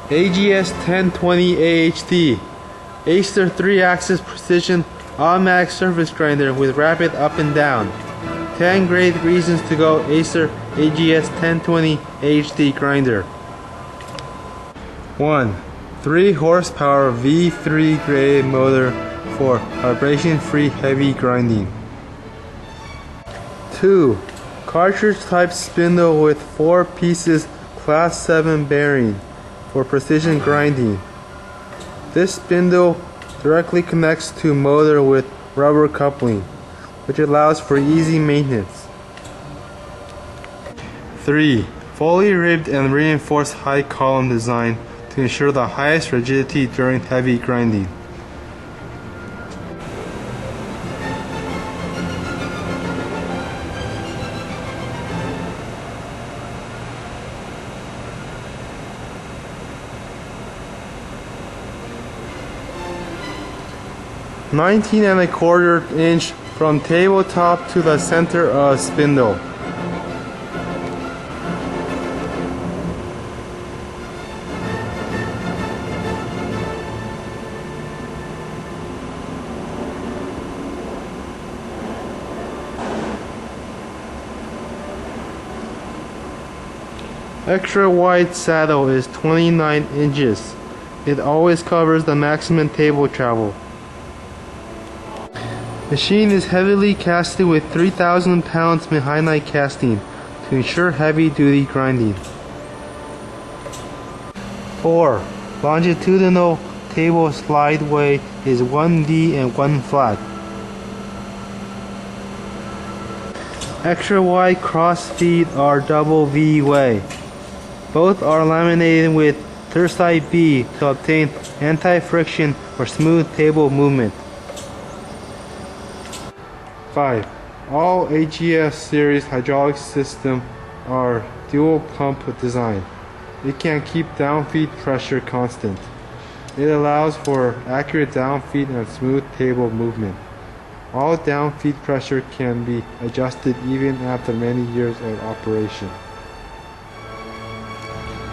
AGS 1020AHD, ACER 3-axis precision automatic surface grinder with rapid up and down. 10 great reasons to go ACER AGS 1020AHD grinder. 1. 3 horsepower V3 grade motor for vibration-free heavy grinding. 2. Cartridge type spindle with 4 pieces class 7 bearing for precision grinding. This spindle directly connects to motor with rubber coupling, which allows for easy maintenance. 3. Fully ribbed and reinforced high column design to ensure the highest rigidity during heavy grinding. 19¼ inch from tabletop to the center of spindle. Extra wide saddle is 29 inches. It always covers the maximum table travel. Machine is heavily casted with 3,000 pounds Maintenace casting to ensure heavy duty grinding. 4. Longitudinal table slide way is 1D and 1 flat. Extra wide cross feed are double V way. Both are laminated with Turcite B to obtain anti-friction for smooth table movement. 5. All AGS series hydraulic systems are dual pump design. It can keep downfeed pressure constant. It allows for accurate downfeed and smooth table movement. All downfeed pressure can be adjusted even after many years of operation.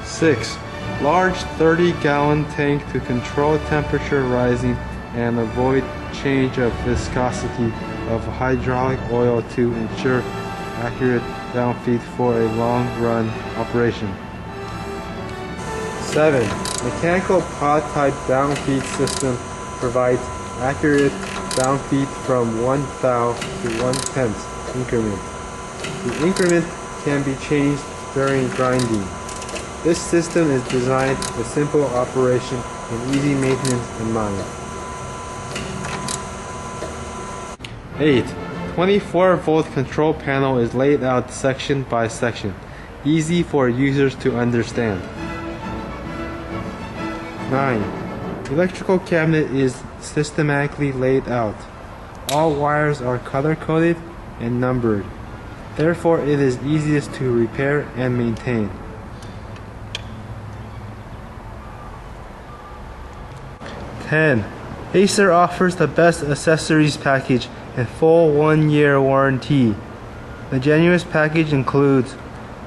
6. Large 30-gallon tank to control temperature rising and avoid change of viscosity of hydraulic oil to ensure accurate downfeed for a long run operation. 7. Mechanical pod type downfeed system provides accurate downfeed from 1 thou to 1/10 increment. The increment can be changed during grinding. This system is designed with simple operation and easy maintenance in mind. 8. 24-volt control panel is laid out section by section, easy for users to understand. 9. Electrical cabinet is systematically laid out. All wires are color-coded and numbered. Therefore, it is easiest to repair and maintain. 10. ACER offers the best accessories package and full 1-year warranty. The generous package includes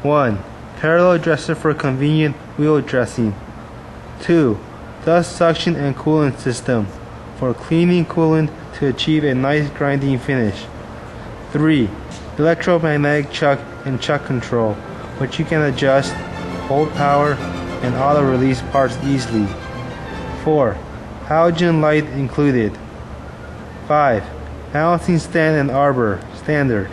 1. Parallel dresser for convenient wheel dressing. 2. Dust suction and coolant system for cleaning coolant to achieve a nice grinding finish. 3. Electro-Magnetic Chuck and chuck control, which you can adjust, hold power, and auto-release parts easily. 4. Halogen Light included. 5. Balancing stand and Arbor, standard.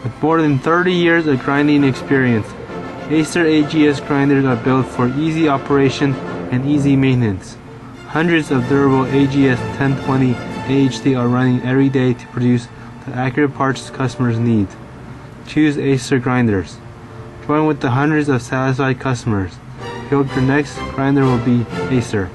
With more than 30 years of grinding experience, ACER AGS grinders are built for easy operation and easy maintenance. Hundreds of durable AGS 1020 AHD are running every day to produce the accurate parts customers need. Choose ACER grinders. Join with the hundreds of satisfied customers. Your next grinder will be ACER.